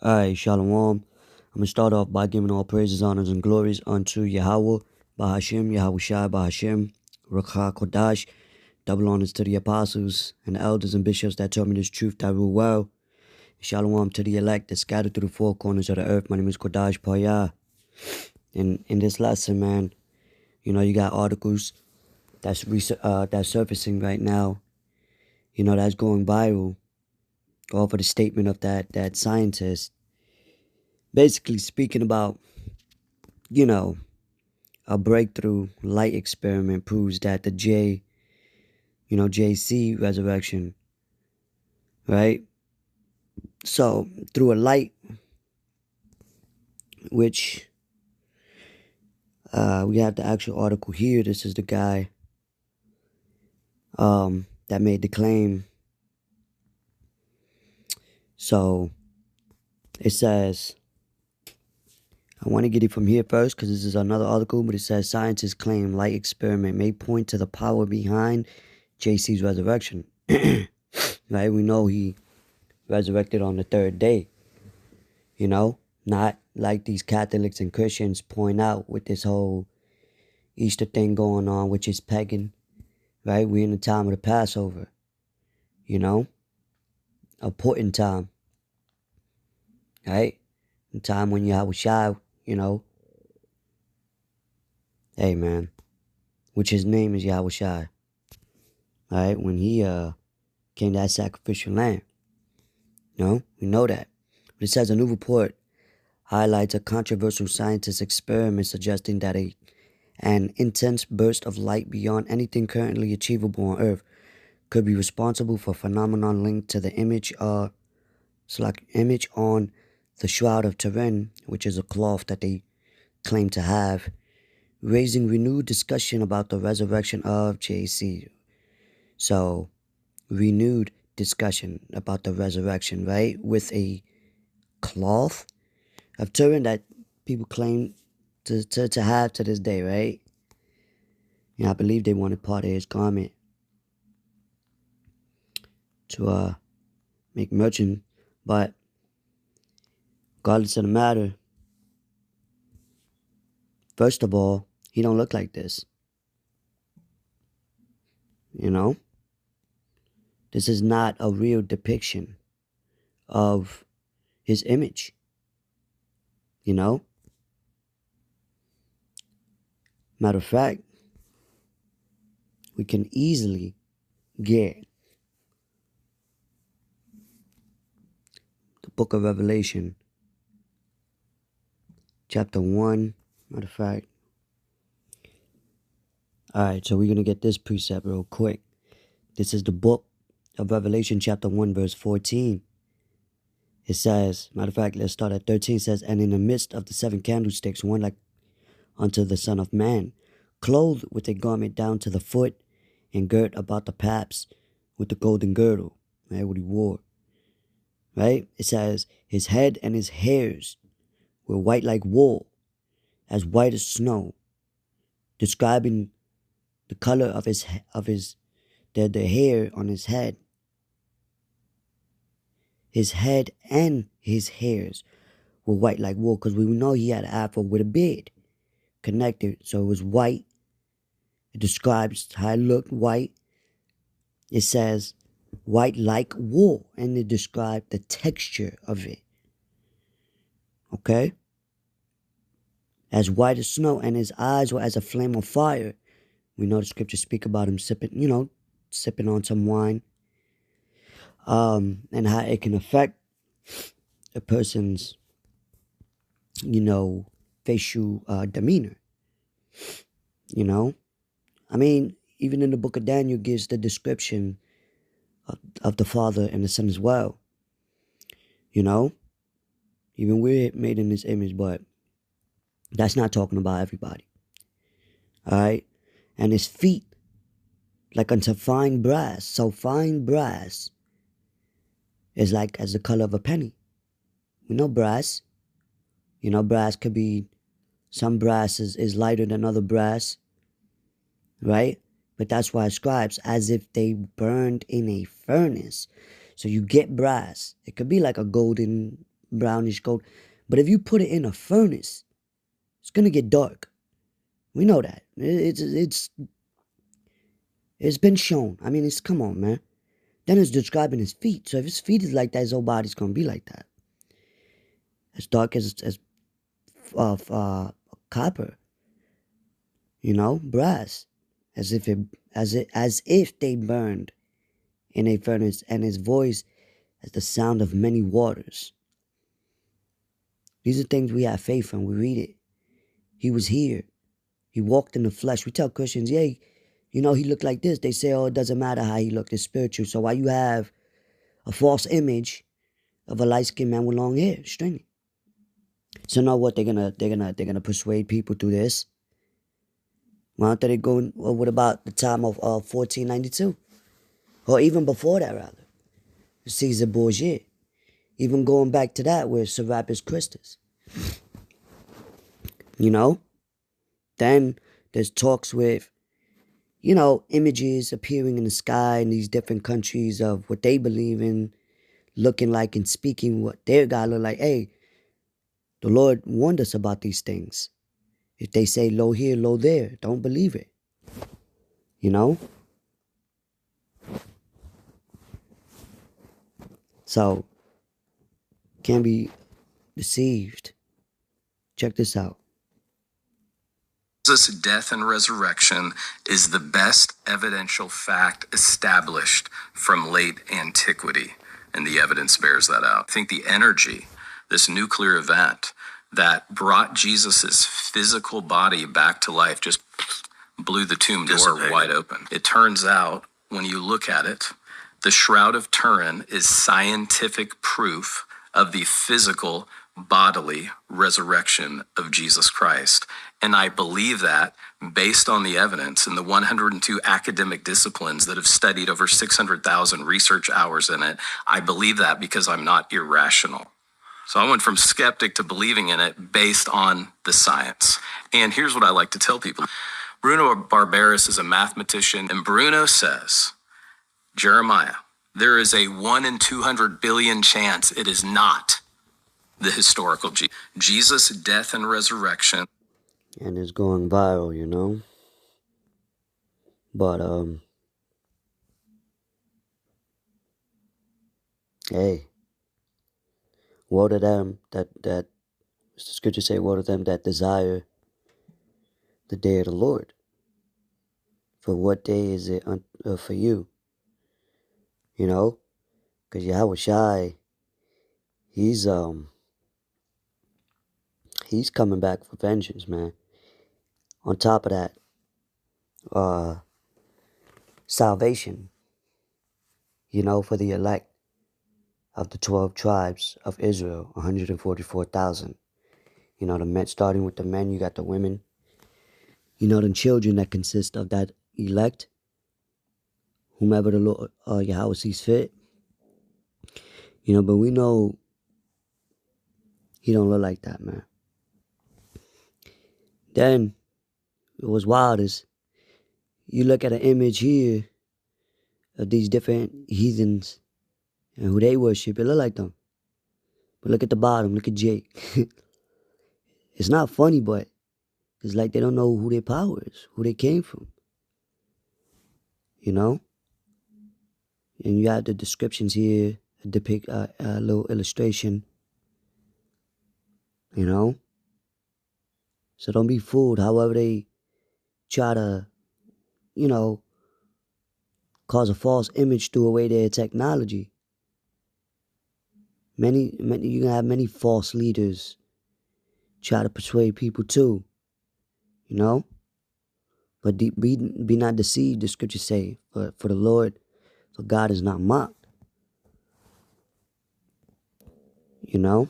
Alright, Shalom. I'm going to start off by giving all praises, honors, and glories unto Yahweh, Bahashim, Yahweh Shai, Bahashim, Rakha Kodash. Double honors to the apostles and the elders and bishops that taught me this truth that rule well. Shalom to the elect that scattered through the four corners of the earth. My name is Kodash Payah. And in this lesson, man, you got articles that's surfacing right now, that's going viral off of the statement of that scientist. Basically speaking about, a breakthrough light experiment proves that the JC resurrection, right? So through a light, which we have the actual article here. This is the guy that made the claim. So it says, I want to get it from here first because this is another article, but it says scientists claim light experiment may point to the power behind JC's resurrection. Right? We know he resurrected on the third day. Not like these Catholics and Christians point out with this whole Easter thing going on, which is pagan. Right? We're in the time of the Passover. Important time. Right? The time when Yahweh Shai, hey man, which his name is Yahweh Shai. Right? When he came to that sacrificial lamb. We know that. But it says a new report highlights a controversial scientist experiment suggesting that an intense burst of light beyond anything currently achievable on Earth could be responsible for a phenomenon linked to the image on the Shroud of Turin, which is a cloth that they claim to have, raising renewed discussion about the resurrection of JC. So, renewed discussion about the resurrection, right? With a cloth of Turin that people claim to have to this day, right? I believe they wanted part of his garment to make merchant, but regardless of the matter, first of all, he don't look like this. This is not a real depiction of his image. Matter of fact, we can easily get the book of Revelation, chapter 1. Matter of fact, alright, so we're going to get this precept real quick. This is the book of Revelation, chapter 1, verse 14. It says, matter of fact, let's start at 13. It says, and in the midst of the 7 candlesticks, one like unto the Son of Man, clothed with a garment down to the foot, and girt about the paps with the golden girdle, right, what he wore. Right? It says, his head and his hairs were white like wool, as white as snow, describing the color of the hair on his head. His head and his hairs were white like wool, because we know he had an afro with a beard connected, so it was white. It describes how it looked white. It says white like wool, and it described the texture of it. Okay? As white as snow, and his eyes were as a flame of fire. We know the scriptures speak about him sipping on some wine. And how it can affect a person's, facial demeanor. I mean, even in the book of Daniel gives the description of the Father and the Son as well. Even we're made in his image, but that's not talking about everybody. Alright? And his feet, like unto fine brass. So fine brass is like as the color of a penny. We know brass. Brass could be, some brass is lighter than other brass. Right? But that's why it describes as if they burned in a furnace. So you get brass. It could be like a golden brownish gold. But if you put it in a furnace, it's going to get dark. We know that. It's been shown. I mean, come on, man. Then it's describing his feet. So if his feet is like that, his whole body's going to be like that. As dark as copper. You know, brass. As if they burned in a furnace, and his voice as the sound of many waters. These are things we have faith in. We read it. He was here. He walked in the flesh. We tell Christians, yeah, you know, he looked like this. They say, oh, it doesn't matter how he looked. It's spiritual. So why you have a false image of a light-skinned man with long hair, stringy? So now what? They're gonna persuade people through this. Why don't they go? Well, what about the time of 1492, or even before that, rather? Caesar Borgia. Even going back to that, with Serapis Christus. You know? Then there's talks with, you know, images appearing in the sky in these different countries of what they believe in, looking like and speaking what their God look like. Hey, the Lord warned us about these things. If they say low here, low there, don't believe it. You know? So, can't be deceived. Check this out. Jesus' death and resurrection is the best evidential fact established from late antiquity, and the evidence bears that out. I think the energy, this nuclear event that brought Jesus's physical body back to life, just blew the tomb door wide open. It turns out, when you look at it, the Shroud of Turin is scientific proof of the physical bodily resurrection of Jesus Christ. And I believe that based on the evidence in the 102 academic disciplines that have studied over 600,000 research hours in it. I believe that because I'm not irrational. So I went from skeptic to believing in it based on the science. And here's what I like to tell people. Bruno Barbaris is a mathematician, and Bruno says, Jeremiah, there is a 1 in 200 billion chance it is not the historical Jesus' death and resurrection. And it's going viral, you know. But hey, woe to them that the scripture say, woe to them that desire the day of the Lord. For what day is it for you? You know, because Yahweh Shai, he's coming back for vengeance, man. On top of that, salvation, you know, for the elect of the 12 tribes of Israel, 144,000. You know, the men, starting with the men, you got the women. You know, the children that consist of that elect, whomever the Lord, Yahweh sees fit. You know, but we know he don't look like that, man. Then, it was wild is, you look at an image here of these different heathens and who they worship, it look like them. But look at the bottom, look at Jake. It's not funny, but it's like they don't know who their power is, who they came from. You know? And you have the descriptions here, depict a little illustration. You know? So don't be fooled. However they try to, you know, cause a false image through away their technology. Many, you can have many false leaders try to persuade people too. You know? But be not deceived, the scriptures say, for the Lord, for God is not mocked. You know?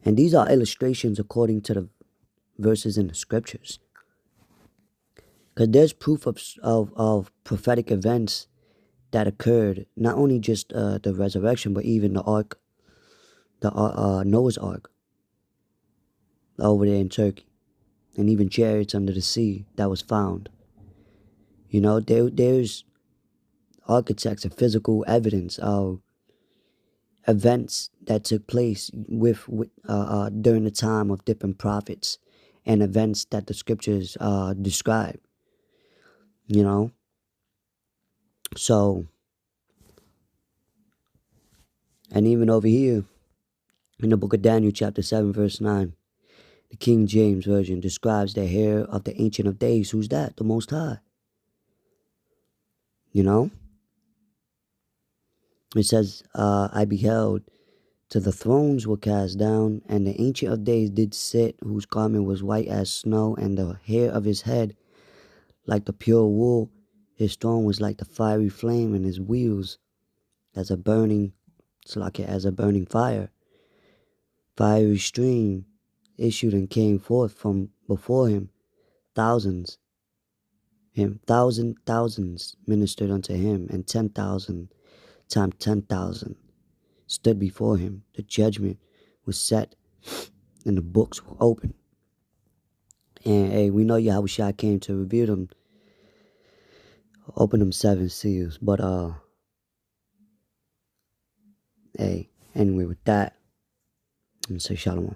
And these are illustrations according to the verses in the scriptures. Because there's proof of prophetic events that occurred, not only just the resurrection, but even the ark, the Noah's Ark over there in Turkey, and even chariots under the sea that was found. You know, there's architects and physical evidence of events that took place during the time of different prophets and events that the scriptures describe, you know. So, and even over here in the book of Daniel chapter 7 verse 9, the King James Version describes the hair of the Ancient of Days. Who's that? The Most High. You know? It says, I beheld till the thrones were cast down, and the Ancient of Days did sit, whose garment was white as snow, and the hair of his head like the pure wool. His throne was like the fiery flame, and his wheels as a burning fire. Fiery stream issued and came forth from before him. Thousands ministered unto him, and 10,000 times 10,000 stood before him. The judgment was set, and the books were opened. And hey, we know Yahushua came to reveal them, open them 7 seals. But hey, anyway, with that, I'm gonna say shalom.